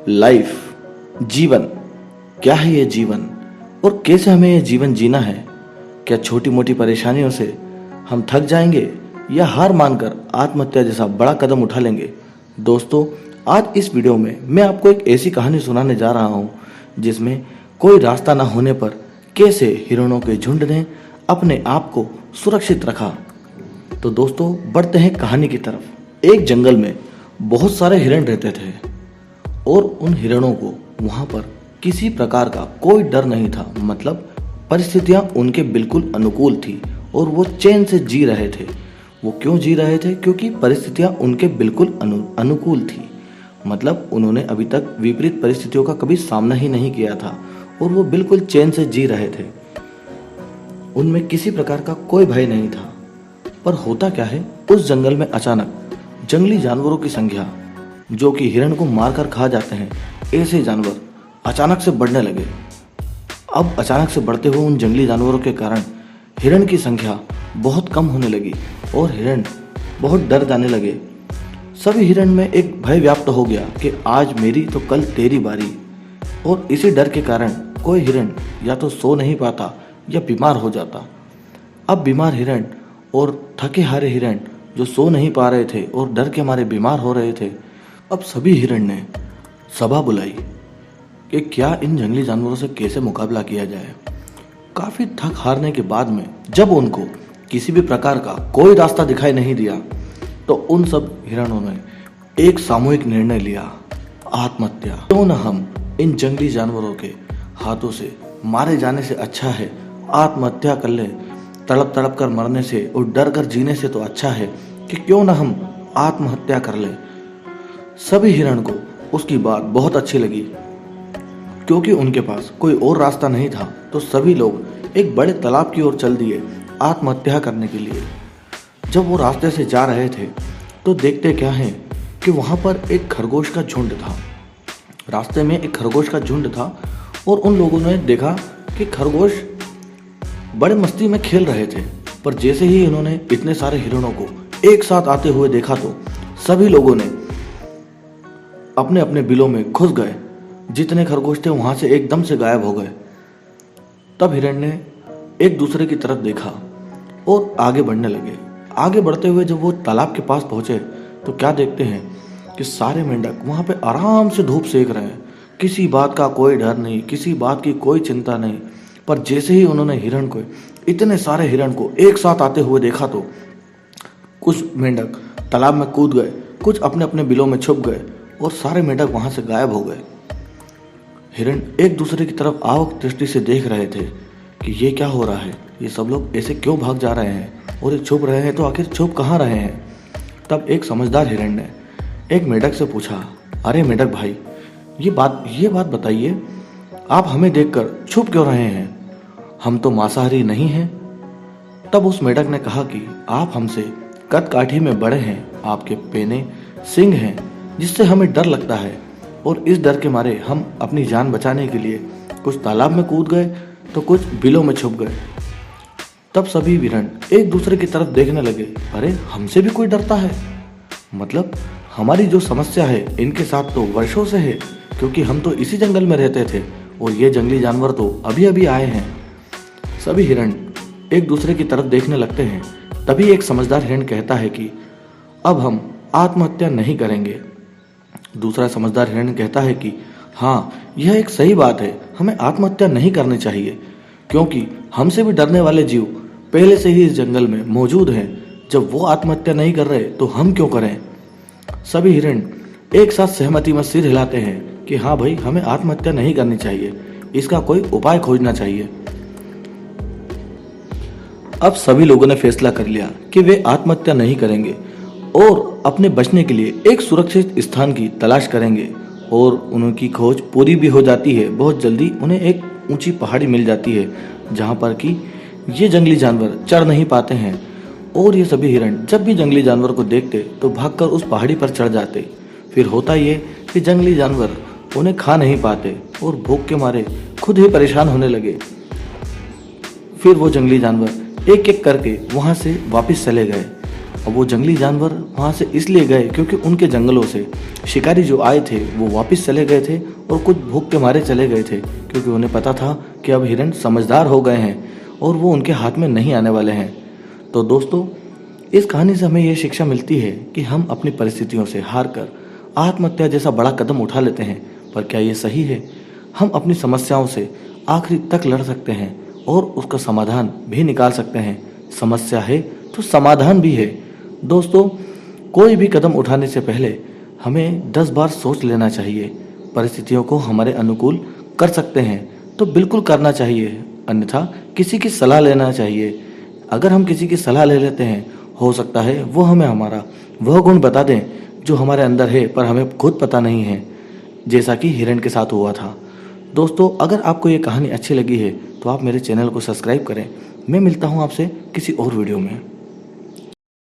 Life, जीवन, क्या है ये जीवन और कैसे हमें ये जीवन जीना है। क्या छोटी मोटी परेशानियों से हम थक जाएंगे या हार मानकर आत्महत्या जैसा बड़ा कदम उठा लेंगे। दोस्तों, आज इस वीडियो में मैं आपको एक ऐसी कहानी सुनाने जा रहा हूँ जिसमें कोई रास्ता न होने पर कैसे हिरणों के झुंड ने अपने आप को सुरक्षित रखा। तो दोस्तों, बढ़ते हैं कहानी की तरफ। एक जंगल में बहुत सारे हिरण रहते थे और उन हिरणों को वहां पर किसी प्रकार का कोई डर नहीं था। मतलब परिस्थितियां उनके बिल्कुल अनुकूल थी और वो चैन से जी रहे थे। वो क्यों जी रहे थे? क्योंकि परिस्थितियां उनके बिल्कुल अनुकूल थी। मतलब उन्होंने अभी तक विपरीत परिस्थितियों का कभी सामना ही नहीं किया था और वो बिल्कुल चैन से जी रहे थे। उनमें किसी प्रकार का कोई भय नहीं था। पर होता क्या है, उस जंगल में अचानक जंगली जानवरों की संख्या, जो कि हिरण को मारकर खा जाते हैं, ऐसे जानवर अचानक से बढ़ने लगे। अब अचानक से बढ़ते हुए उन जंगली जानवरों के कारण हिरण की संख्या बहुत कम होने लगी और हिरण बहुत डर जाने लगे। सभी हिरण में एक भय व्याप्त हो गया कि आज मेरी तो कल तेरी बारी। और इसी डर के कारण कोई हिरण या तो सो नहीं पाता या बीमार हो जाता। अब बीमार हिरण और थके हारे हिरण जो सो नहीं पा रहे थे और डर के मारे बीमार हो रहे थे, अब सभी हिरण ने सभा बुलाई कि क्या इन जंगली जानवरों से कैसे मुकाबला किया जाए। काफी थक हारने के बाद में जब उनको किसी भी प्रकार का कोई रास्ता दिखाई नहीं दिया, तो उन सब हिरणों ने एक सामूहिक निर्णय लिया, आत्महत्या। क्यों न हम इन जंगली जानवरों के हाथों से मारे जाने से अच्छा है आत्महत्या कर ले। तड़प तड़प कर मरने से और डर कर जीने से तो अच्छा है कि क्यों न हम आत्महत्या कर ले। सभी हिरण को उसकी बात बहुत अच्छी लगी, क्योंकि उनके पास कोई और रास्ता नहीं था। तो सभी लोग एक बड़े तालाब की ओर चल दिए आत्महत्या करने के लिए। जब वो रास्ते से जा रहे थे तो देखते क्या है कि वहां पर एक खरगोश का झुंड था। रास्ते में एक खरगोश का झुंड था और उन लोगों ने देखा कि खरगोश बड़े मस्ती में खेल रहे थे। पर जैसे ही इन्होंने इतने सारे हिरणों को एक साथ आते हुए देखा तो सभी लोगों ने अपने अपने बिलों में घुस गए। जितने खरगोश थे वहां से एकदम से गायब हो गए। तब हिरण ने एक दूसरे की तरफ देखा और आगे बढ़ने लगे। आगे बढ़ते हुए जब वो तालाब के पास पहुंचे तो क्या देखते हैं कि सारे मेंढक वहां पे आराम से धूप सेक रहे हैं। किसी बात का कोई डर नहीं, किसी बात की कोई चिंता नहीं। पर जैसे ही उन्होंने इतने सारे हिरण को एक साथ आते हुए देखा तो कुछ मेंढक तालाब में कूद गए, कुछ अपने अपने बिलों में छुप गए और सारे मेंढक वहां से गायब हो गए। हिरण एक दूसरे की तरफ आवक दृष्टि से देख रहे थे कि ये क्या हो रहा है, ये सब लोग ऐसे क्यों भाग जा रहे हैं और ये छुप रहे हैं तो आखिर छुप कहाँ रहे हैं। तब एक समझदार हिरण ने एक मेंढक से पूछा, अरे मेंढक भाई, ये बात बताइए, आप हमें देखकर छुप क्यों रहे हैं? हम तो मांसाहारी नहीं हैं। तब उस मेंढक ने कहा कि आप हमसे कद काठी में बड़े हैं, आपके पेने सिंग हैं जिससे हमें डर लगता है और इस डर के मारे हम अपनी जान बचाने के लिए कुछ तालाब में कूद गए तो कुछ बिलों में छुप गए। तब सभी हिरण एक दूसरे की तरफ देखने लगे, अरे हमसे भी कोई डरता है। मतलब हमारी जो समस्या है इनके साथ तो वर्षों से है, क्योंकि हम तो इसी जंगल में रहते थे और ये जंगली जानवर तो अभी अभी आए हैं। सभी हिरण एक दूसरे की तरफ देखने लगते हैं। तभी एक समझदार हिरण कहता है कि अब हम आत्महत्या नहीं करेंगे। दूसरा समझदार हिरण कहता है कि हाँ, यह एक सही बात है, हमें आत्महत्या नहीं करनी चाहिए, क्योंकि हमसे भी डरने वाले जीव पहले से ही इस जंगल में मौजूद हैं। जब वो आत्महत्या नहीं कर रहे तो हम क्यों करें। सभी हिरण एक साथ सहमति में सिर हिलाते हैं कि हाँ भाई, हमें आत्महत्या नहीं करनी चाहिए, इसका कोई उपाय खोजना चाहिए। अब सभी लोगों ने फैसला कर लिया कि वे आत्महत्या नहीं करेंगे और अपने बचने के लिए एक सुरक्षित स्थान की तलाश करेंगे। और उनकी खोज पूरी भी हो जाती है। बहुत जल्दी उन्हें एक ऊंची पहाड़ी मिल जाती है जहां पर कि ये जंगली जानवर चढ़ नहीं पाते हैं। और ये सभी हिरण जब भी जंगली जानवर को देखते तो भागकर उस पहाड़ी पर चढ़ जाते। फिर होता ये कि जंगली जानवर उन्हें खा नहीं पाते और भूख के मारे खुद ही परेशान होने लगे। फिर वो जंगली जानवर एक एक करके वहां से वापस चले गए और वो जंगली जानवर वहाँ से इसलिए गए क्योंकि उनके जंगलों से शिकारी जो आए थे वो वापस चले गए थे और कुछ भूख के मारे चले गए थे, क्योंकि उन्हें पता था कि अब हिरण समझदार हो गए हैं और वो उनके हाथ में नहीं आने वाले हैं। तो दोस्तों, इस कहानी से हमें ये शिक्षा मिलती है कि हम अपनी परिस्थितियों से हार कर आत्महत्या जैसा बड़ा कदम उठा लेते हैं, पर क्या ये सही है? हम अपनी समस्याओं से आखिरी तक लड़ सकते हैं और उसका समाधान भी निकाल सकते हैं। समस्या है तो समाधान भी है। दोस्तों, कोई भी कदम उठाने से पहले हमें 10 बार सोच लेना चाहिए। परिस्थितियों को हमारे अनुकूल कर सकते हैं तो बिल्कुल करना चाहिए, अन्यथा किसी की सलाह लेना चाहिए। अगर हम किसी की सलाह ले लेते हैं, हो सकता है वो हमें हमारा वह गुण बता दें जो हमारे अंदर है पर हमें खुद पता नहीं है, जैसा कि हिरण के साथ हुआ था। दोस्तों, अगर आपको ये कहानी अच्छी लगी है तो आप मेरे चैनल को सब्सक्राइब करें। मैं मिलता हूँ आपसे किसी और वीडियो में।